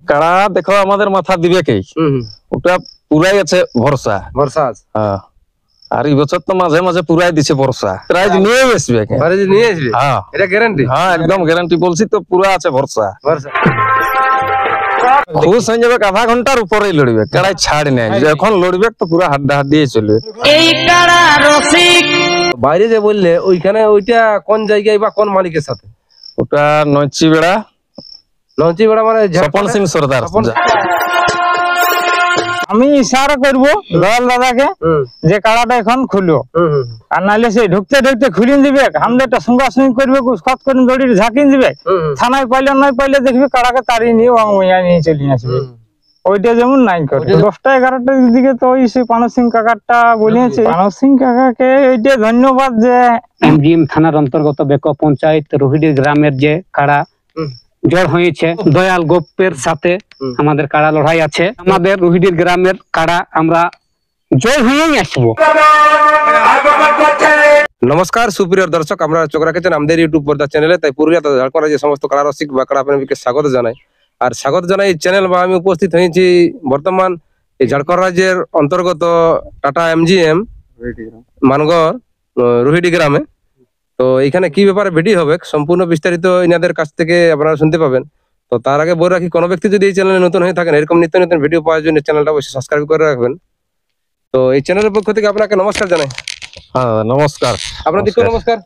কাড়া দেখো আমাদের মাথা দিবে কে ওটা পুরাই আছে ভরসা ভরসা আছে। হ্যাঁ, আর এই বছর তো মাঝে মাঝে পুরাই দিছে ভরসা, প্রাইজ নিয়ে আসবে প্রাইজ নিয়ে আসবে। হ্যাঁ এটা গ্যারান্টি। হ্যাঁ একদম গ্যারান্টি বলছি তো, পুরা আছে ভরসা। ভরসা খুশ হয়ে যাবে, আধা ঘন্টার উপরেই লড়বে, কাড়াই ছাড় নেই, যখন লড়বে তো পুরা হাড্ডা হাড্ডিয়ে চলবে। এই কাড়া রসিক বাইরে যে বললে ওইখানে ওইটা কোন জায়গায় বা কোন মালিকের সাথে? ওটা নচি বেড়া, লঞ্চি বেড়া মানে স্বপন সিং সরদার। আমি ইশারা করবো দয়াল দাদাকে যে কাড়াটা এখন খুলো, আর নাহলে সেই ঢুকতে ঢুকতে খুলিন দিবে, আমাদের একটা সঙ্গা সঙ্গী করবে, খত করে দড়ি ঝাঁকিন দিবে, থানায় পাইলে নয় পাইলে দেখবে কাড়াকে তাড়িয়ে নিয়ে নিয়ে চলে আসবে। ওইটা যেমন নাই করে 10টা 11টার দিকে তো ওই সেই পানস সিং কাকারটা বলিয়েছে। পানস সিং কাকাকে এইটা ধন্যবাদ যে এমজিএম থানার অন্তর্গত বেক পঞ্চায়েত রোহিডি গ্রামের যে কাড়া জড় হয়েছে দয়াল গোপের সাথে আমাদের কাড়া লড়াই আছে। আমাদের রোহিডির গ্রামের কাড়া আমরা জয় হয়েই আসবো। নমস্কার সুপ্রিয় দর্শক, আমরা চোখ রাখেছেন আমাদের ইউটিউব পর্দা চ্যানেলে, তাই পুরুলিয়া ঝাড়খণ্ড যে সমস্ত কাড়া রসিক বা কাড়া প্রেমীকে স্বাগত জানাই। আর স্বাগত জানাই এই চ্যানেল বা আমি উপস্থিত হয়েছি বর্তমান এই ঝাড়খণ্ড রাজ্যের অন্তর্গত টাটা এমজিএম মানগড় রোহিডি গ্রামে। তো এখানে কি ব্যাপারে ভিডিও হবে সম্পূর্ণ বিস্তারিত ইনাদের কাছ থেকে আপনারা শুনতে পাবেন। তো তার আগে বলে রাখি, কোনো ব্যক্তি যদি এই চ্যানেলে নতুন হয়ে থাকেন, এরকম নিত্য নতুন ভিডিও পাওয়ার জন্য চ্যানেলটা অবশ্যই সাবস্ক্রাইব করে রাখবেন। তো এই চ্যানেলের পক্ষ থেকে আপনাকে নমস্কার জানাই। হ্যাঁ নমস্কার। আপনাদেরকে নমস্কার।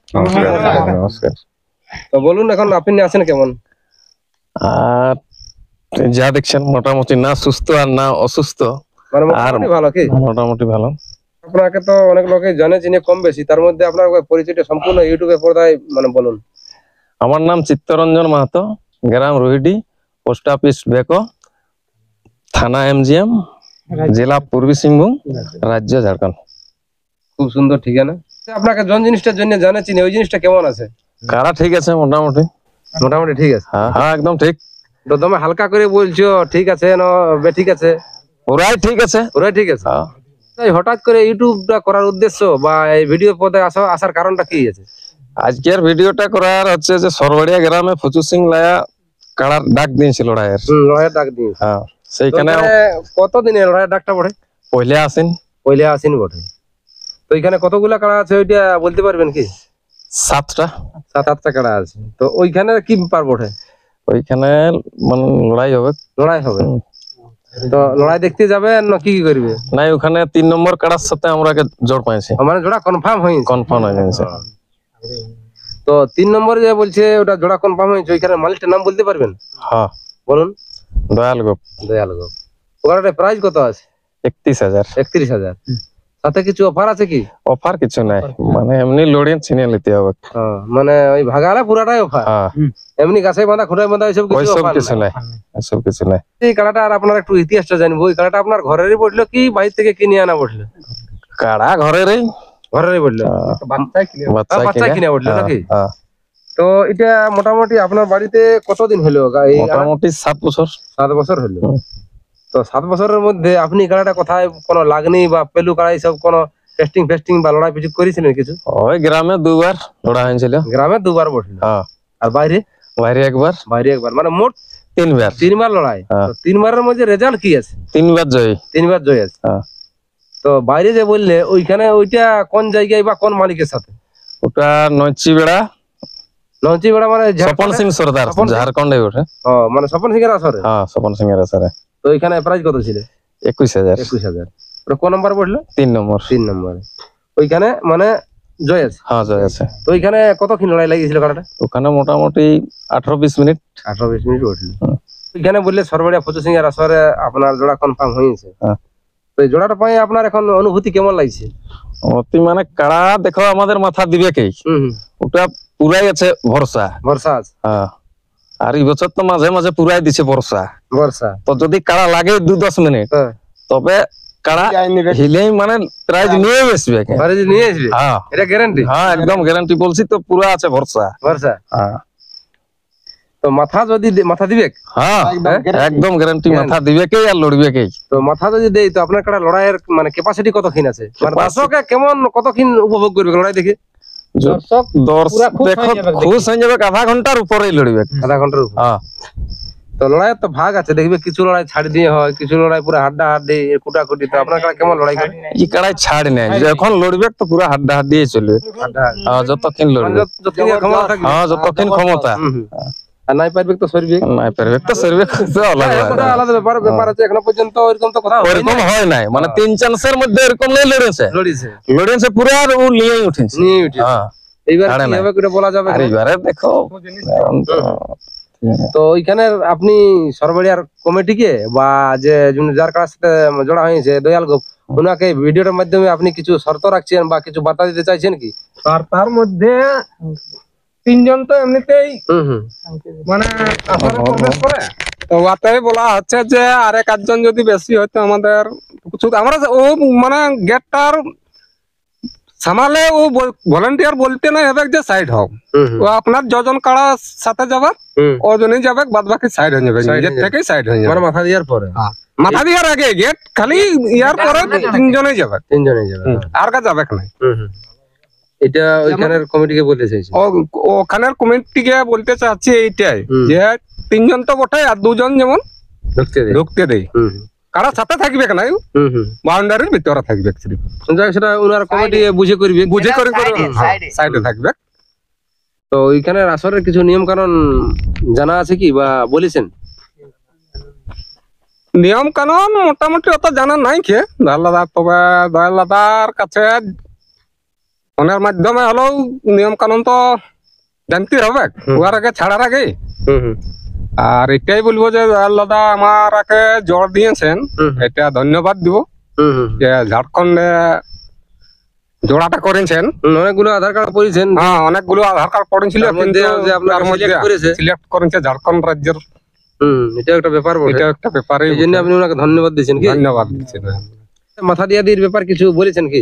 নমস্কার। তো বলুন এখন আপনি আছেন কেমন? আর যা দেখছেন মোটামুটি না সুস্থ আর না অসুস্থ, মানে আর মোটামুটি ভালো কি? মোটামুটি ভালো। আপনাকে তো অনেক লোকে জানে চিনে কম বেশি, তার মধ্যে আপনার পরিচয়টা সম্পূর্ণ ইউটিউবে পর্দায় মানে বলুন। আমার নাম চিত্তরঞ্জন মাহাতো, গ্রাম রোহিডি, পোস্ট অফিস বেকো, থানা এমজিএম, জেলা পূর্বী সিংভূম, রাজ্য ঝাড়খণ্ড। খুব সুন্দর ঠিকানা। আপনাকে জন জিনিসটার জন্য জানে চিনি, ওই জিনিসটা কেমন আছে? কারা ঠিক আছে মোটামুটি। মোটামুটি ঠিক আছে। হ্যাঁ হ্যাঁ একদম ঠিক। তো তুমি হালকা করে বলছো ঠিক আছে না ঠিক আছে? পুরাই ঠিক আছে। পুরাই ঠিক আছে। হ্যাঁ। এই হঠাৎ করে ইউটিউবটা করার উদ্দেশ্য বা এই ভিডিও পর্দায় আসার কারণটা কি আছে? আজকের ভিডিওটা করার হচ্ছে যে সরবড়িয়া গ্রামে ফুচু সিং লায়া কাড়ার ডাক দিয়েছিল লড়াইয়ের। লড়াইয়ের ডাক দিয়ে। হ্যাঁ সেইখানে কতদিনে লড়াইয়ের ডাকটা পড়ে? পहिले আসেন। পहिले আসেন বটে। তো এখানে কতগুলা কাড়া আছে ওইটা বলতে পারবেন কি? 7টা। 7-8টা কাড়া আছে। তো ওইখানে কি ব্যাপার বটে? ওইখানে মানে লড়াই হবে। লড়াই হবে। তো লড়াই দেখতে যাবেন না কি করবে? নাই, ওখানে 3 নম্বর কাড়ার সাথে আমরা জোড় পাইছি, মানে জোড়া কনফার্ম হয়েছে। কনফার্ম হয়ে গেছে। তো 3 নম্বরে যে বলছে ওটা জোড়া কনফার্ম হয়েছে, ওইখানে মালিকটার নাম বলতে পারবেন? হ্যাঁ বলুন। দয়াল গোপ। দয়াল গোপ। ওখানে প্রাইস কত আছে? 31,000। 31,000। সাথে কিছু অফার আছে কি? অফার কিছু নাই, মানে এমনি লড়িয়ে চিনে নিতে হবে। মানে ওই ভাগালে পুরাটাই অফার। হ্যাঁ এমনি গাছে বাঁধা খুঁটায় বাঁধা এইসব কিছু ওইসব অফার কিছু নাই, এসব কিছু নাই। এই কাড়াটা আর আপনার একটু ইতিহাসটা জানবো। এই কাড়াটা আপনার ঘরেরই পড়লো কি বাইরে থেকে কিনে আনা পড়লো? কাড়া ঘরেরই। ঘরেরই পড়লো। বাচ্চা কিনে পড়লো নাকি? তো এটা মোটামুটি আপনার বাড়িতে কতদিন হলো? মোটামুটি 7 বছর। 7 বছর হলো। তো 7 বছরের মধ্যে আপনি কাড়াটা কোথায় কোনো লাগনি বা পেলু কাড়া সব কোনো টেস্টিং বা লড়াই পিছু করেছিলেন কিছু? ওই গ্রামে 2বার লড়াই হয়েছিল। গ্রামে 2বার বসলো। আর বাইরে? বাইরে একবার। বাইরে একবার, মানে মোট 3বার। 3বার লড়াই। তো 3বারের মধ্যে রেজাল্ট কি আছে? 3বার জয়ী। 3বার জয় আছে। তো বাইরে যে বললে ওইখানে ওইটা কোন জায়গায় বা কোন মালিকের সাথে? ওটা নচি বেড়া। নচি বেড়া মানে স্বপন সিং সরদার, ঝাড়খণ্ডে ওঠে। মানে স্বপন সিং এর আসরে? হ্যাঁ স্বপন সিং এর আসরে। তো ওইখানে প্রাইস কত ছিল? 21,000। 21,000। ওটা কোন নাম্বার পড়লো? 3 নম্বর। 3 নম্বরে। ওইখানে মানে জয় আছে? হ্যাঁ জয় আছে। তো ওইখানে কতক্ষণ লড়াই লাগিয়েছিল কাড়াটা? ওখানে মোটামুটি 18-20 মিনিট। 18-20 মিনিট উঠলো। ওইখানে বললে সরবড়িয়া ফুচু সিং এর আসরে আপনার জোড়া কনফার্ম হয়েছে। তো এই জোড়াটা পাই আপনার এখন অনুভূতি কেমন লাগছে? অনুভূতি মানে কাড়া দেখো আমাদের মাথা দিবে কে ওটা পুরাই আছে ভরসা। ভরসা আছে। হ্যাঁ, আর এই বছর তো মাঝে মাঝে পুরাই দিছে ভরসা। ভরসা। তো যদি কাড়া লাগে 2-10 মিনিট তবে কাড়া হিলেই মানে প্রাইজ নিয়ে আসবে। প্রাইজ নিয়ে আসবে। হ্যাঁ এটা গ্যারান্টি। হ্যাঁ একদম গ্যারান্টি বলছি তো, পুরা আছে ভরসা। ভরসা। হ্যাঁ। তো মাথা যদি মাথা দিবে? হ্যাঁ একদম গ্যারান্টি, মাথা দিবে কে আর লড়বে কে। তো মাথা যদি দেই তো আপনার কাড়া লড়াইয়ের মানে ক্যাপাসিটি কতক্ষণ আছে? মানে দর্শকে কেমন কতক্ষণ উপভোগ করবে লড়াই দেখে? দর্শক দেখো খুশ হয়ে যাবে, আধা ঘন্টার উপরেই লড়বে। আধা ঘন্টার উপর। হ্যাঁ। তো লড়াইয়ের তো ভাগ আছে, দেখবে কিছু লড়াই ছাড় দিয়ে হয়, কিছু লড়াই পুরো হাড্ডা হাড্ডি কুটাকুটি। তো আপনার কাড়া কেমন লড়াই করে? ই কাড়াই ছাড় নেই, যখন লড়বে তো পুরো হাড্ডা হাড্ডি চলবে। যতক্ষণ লড়বে, যতক্ষণ ক্ষমতা থাকবে। যতক্ষণ ক্ষমতা। আর নাই পারবে তো সরবে, নাই পারবে তো সরবে, ওটা আলাদা ব্যাপার আছে। এখনো পর্যন্ত ওইরকম তো কথা ওরকম হয় নাই, মানে 3 চান্সের মধ্যে এরকম নেই লড়েছে, লড়িছে পুরো আর ও নিয়েই উঠেছে। নিয়ে উঠে। এইবার ছাড়ে কি নাই। হবে করে বলা যাবে আর না। এবারে দেখো তো ওইখানে আপনি সরবরিয়ার কমিটিকে বা যে যার কার সাথে জড়া হয়েছে দয়াল গোপ, ওনাকে ভিডিওর মাধ্যমে আপনি কিছু শর্ত রাখছেন বা কিছু বার্তা দিতে চাইছেন কি? আর তার মধ্যে 3 জন তো এমনিতেই মানে আসরে প্রবেশ করে, তো ওটাই বলা হচ্ছে যে আরেক আধজন যদি বেশি হয়তো আমাদের শুধু আমরা ও মানে গেটটার সামালে ও ভলেন্টিয়ার বলতে না হবে যে সাইড হোক, ও আপনার যজন কাড়া সাথে যাবে ওজনই যাবে, বাদ বাকি সাইড হয়ে যাবে, নিজের থেকে সাইড হয়ে যাবে। মানে মাথা দিয়ার পরে, মাথা দিয়ার আগে গেট খালি ইয়ার পরে 3 জনই যাবে, 3 জনে যাবে। আর কা যাবে না। এটা ওইখানের কমিটিকে বলতে চাইছি। ওখানের কমিটিকে বলতে চাচ্ছি এইটাই যে 3 জন তো বটে, আর 2 জন যেমন ঢুকতে দেয়, কারা সাথে থাকবে না, বাউন্ডারির ভিতরে থাকবে, সেটা ওনার কমিটি বুঝে করবে, বুঝে করে সাইডে থাকবে। তো ওইখানের আসরের কিছু নিয়ম কানুন জানা আছে কি বা বলেছেন? নিয়ম কানুন মোটামুটি অত জানা নাই কে দয়াল দাদা, তবে দয়াল দাদার কাছে ফোনের মাধ্যমে হলেও নিয়ম কানুন তো জানতে হবে ওর আগে ছাড়ার আগে। আর এটাই বলবো যে দয়াল দাদা আমার আগে জোর দিয়েছেন, এটা ধন্যবাদ দিব যে ঝাড়খণ্ডে জোড়াটা করেছেন। অনেকগুলো আধার কার্ড পড়েছেন, হ্যাঁ অনেকগুলো আধার কার্ড পড়েছিল, কিন্তু যে আপনার সিলেক্ট করেছে, সিলেক্ট করেছে ঝাড়খণ্ড রাজ্যের। এটা একটা ব্যাপার বটে, এটা একটা ব্যাপারে এই জন্য আপনি ওনাকে ধন্যবাদ দিয়েছেন কি? ধন্যবাদ দিচ্ছেন। মাথা দিয়া দির ব্যাপার কিছু বলেছেন কি?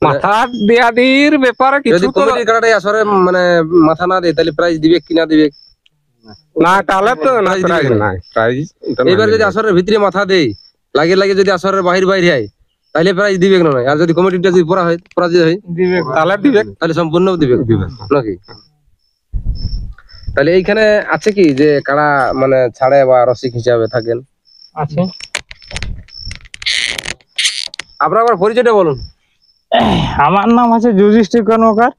মাথা দেয়াদির ব্যাপারে যদি কিছু তো কমিটির কার্ডে আসরে মানে মাথা না দেয় তাহলে প্রাইজ দিবে কি না দিবে? না, তাহলে তো না, প্রাইজ নাই, প্রাইজ এবার যদি আসরের ভিতরে মাথা দেয়, লাগে লাগে যদি আসরের বাহির বাইরে হয় তাহলে প্রাইজ দিবে না? আর যদি কমিটিটা যদি পরাজিত হয় তাহলে দিবে, তাহলে সম্পূর্ণ দিবে নাকি? তাহলে এইখানে আছে কি যে কারা মানে ছাড়ে বা রসিক হিসাবে থাকেন? আছে। আপনার আবার পরিচয়টা বলুন। আমার নাম আছে যুধিষ্ঠির কর্মকার,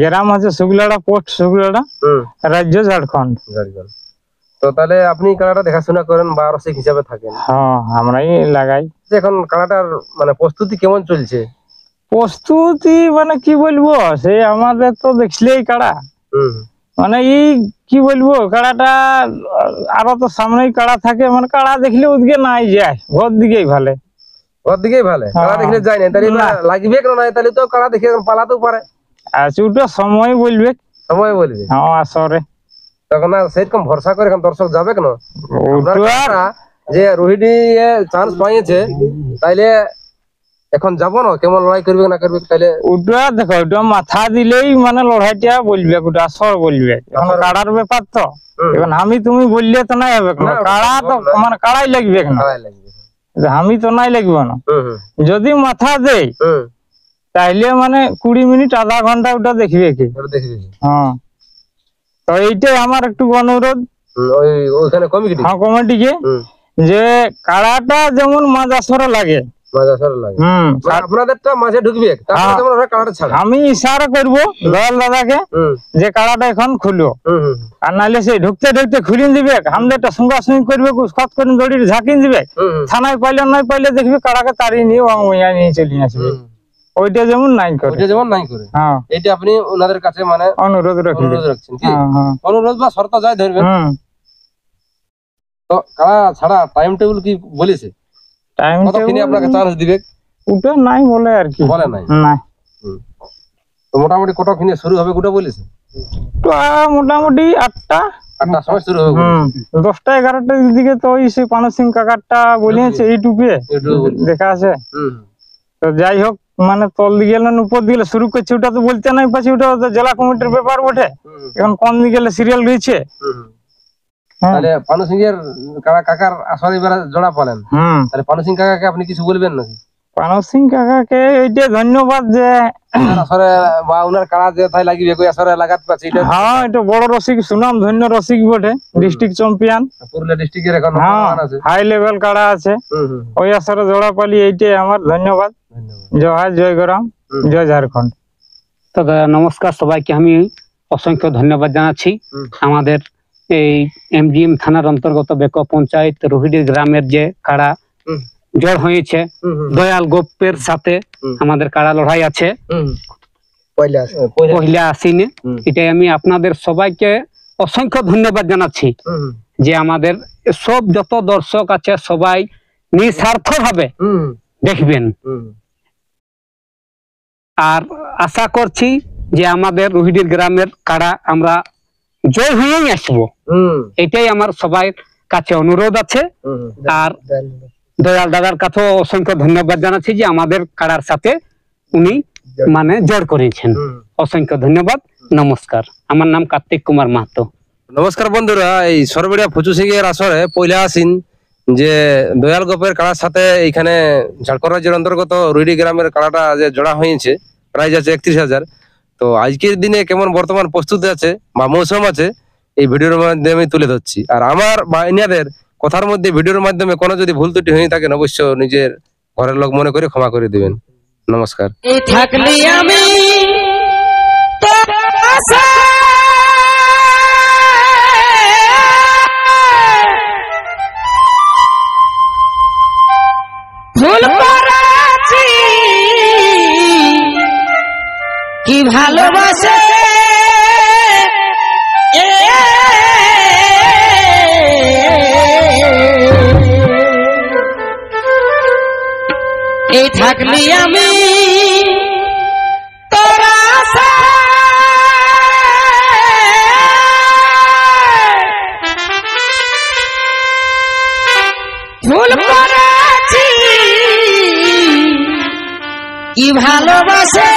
গ্রাম আছে শুক্লাড়া, পোস্ট শুক্লাড়া, রাজ্য ঝাড়খণ্ড। তো তাহলে আপনি কাড়াটা দেখাশোনা করেন বা রসিক হিসাবে থাকেন? হ্যাঁ, আমরাই লাগাই। এখন কাড়াটার মানে প্রস্তুতি কেমন চলছে? প্রস্তুতি মানে কি বলবো, সে আমাদের তো দেখলেই কাড়া, মানে এই কি বলবো, কাড়াটা আরো তো সামনেই কাড়া থাকে, মানে কাড়া দেখলে ওদিকে নাই যায়, ঘর দিকেই ভালো, ওর দিকেই ভালো। কাড়া দেখলে যায় না, তাহলে লাগবে কেন না? তাহলে তো কাড়া দেখে পালাতেও পারে। আচ্ছা, ওটা সময় বলবে, সময় বলবে। হ্যাঁ আসরে তখন আর সেরকম ভরসা করে এখন দর্শক যাবে কেন? আপনার ওটা কাড়া যে রোহিণী চান্স পাইছে, তাইলে এখন যাবো না কেমন লড়াই করবে না করবে? তাহলে ওটা দেখো, ওটা মাথা দিলেই মানে লড়াইটা বলবে, ওটা আসর বলবে। এখন কাড়ার ব্যাপার তো, এখন আমি তুমি বললে তো নাই হবে না, কাড়া তো মানে কাড়াই লাগবে না, লড়াই লাগবে। আমি তো নাই লাগবে না। যদি মাথা দেই হুম, তাইলে মানে 20 মিনিট আধা ঘন্টা ওটা দেখবে কি। এবার দেখবি। হ্যাঁ, তো এইটাই আমার একটু অনুরোধ ওইখানে কমিটি কমিটিকে, যে কাড়াটা যেমন মাঝ আসরে লাগে। আপনাদেরটা মাঝে ঢুকবে, তারপরে যেমন ওরা কাড়াটা ছাড়ে। আমি ইশারা করব দয়াল দাদাকে যে কাড়াটা এখন খুলো, আর নাইলে সেই ঢুকতে ঢুকতে খুলিন দিবে, আমাদেরটা সঙ্গা সঙ্গী করবে, খত করে দড়ির ঝাঁকিন দিবে, থানায় পাইলে নাই পাইলে দেখবি কাড়াকে তাড়িয়ে নিয়ে নিয়ে চলে আসবে। ওইটা যেমন নাই করে, ওইটা যেমন নাই করে। হ্যাঁ, এটা আপনি ওনাদের কাছে মানে অনুরোধ রাখবেন। অনুরোধ রাখছেন কি? অনুরোধ বা শর্ত যাই ধরবেন। হুম, তো কাড়া ছাড়া টাইম টেবিল কি বলেছে? টাইম কতক্ষণে আপনাকে চান্স দিবে? ওটা নাই বলে আর কি, বলে নাই। নাই। তো মোটামুটি কতক্ষণে শুরু হবে ওটা বলেছে? মোটামুটি 8টার সময় শুরু হবে। 10টা 11টার দিকে তো ওই সে পানু সিং কাকারটা বলিয়েছে ইউটিউবে দেখা আছে। তো যাই হোক, মানে তল দিকে উপর দিকে শুরু করছে, ওটা তো বলতে নাই পাচ্ছি, ওটা তো জেলা কমিটির ব্যাপার বটে। এখন কোন দিকে সিরিয়াল রয়েছে। তাহলে পানু সিং এর কাকার আসলে এবার জোড়া পালেন, তাহলে পানু সিং কাকাকে আপনি কিছু বলবেন নাকি? পানস সিং কাকাকে এইটা ধন্যবাদ যে আসরে বা উনার কাড়া যে তাই লাগিবে কই আসরে লাগাত পাচ্ছে এটা হ্যাঁ এটা বড় রসিক সুনাম ধন্য রসিক বটে ডিস্ট্রিক্ট চ্যাম্পিয়ন পুরুলিয়া ডিস্ট্রিক্টের এখন হ্যাঁ সম্মান আছে। হাই লেভেল কাড়া আছে ওই আসরে জোড়া পালি এইটাই আমার ধন্যবাদ। জয় জয় গ্রাম জয় ঝাড়খণ্ড। তো দাদা নমস্কার, সবাইকে আমি অসংখ্য ধন্যবাদ জানাচ্ছি। আমাদের এই এমজিএম থানার অন্তর্গত বেকো পঞ্চায়েত রোহিডি গ্রামের যে কাড়া জড় হয়েছে দয়াল গোপের সাথে আমাদের কাড়া লড়াই আছে পহিলা আসিনে, এটাই আমি আপনাদের সবাইকে অসংখ্য ধন্যবাদ জানাচ্ছি যে আমাদের সব যত দর্শক আছে সবাই নিঃস্বার্থ ভাবে দেখবেন। আর আশা করছি যে আমাদের রোহিডির গ্রামের কাড়া আমরা জয় হয়েই আসবো, এটাই আমার সবাই কাছে অনুরোধ আছে। আর দয়াল দাদার কাছেও অসংখ্য ধন্যবাদ জানাচ্ছি যে আমাদের কাড়ার সাথে উনি মানে জোর করেছেন। অসংখ্য ধন্যবাদ, নমস্কার। আমার নাম কার্তিক কুমার মাহাতো। নমস্কার বন্ধুরা, এই সরবেড়িয়া ফুচু সিং এর আসরে পয়লা আসিন যে দয়াল গোপের কাড়ার সাথে এইখানে ঝাড়খণ্ড রাজ্যের অন্তর্গত রুইডি গ্রামের কাড়াটা যে জোড়া হয়েছে প্রাইজ আছে 31,000। তো আজকের দিনে কেমন বর্তমান প্রস্তুতি আছে বা মৌসুম আছে এই ভিডিওর মাধ্যমে আমি তুলে ধরছি। আর আমার বা ইনাদের কথার মধ্যে ভিডিওর মাধ্যমে কোনো যদি ভুল ত্রুটি হয়ে থাকে অবশ্য নিজের ঘরের লোক মনে করে ক্ষমা করে দিবেন। নমস্কার। এই থাকলি আমি তোর আশায় ভুল করেছি কি ভালোবাসে এই থাকলি আমি তোর আশায় ভুল করেছি কি ভালোবাসে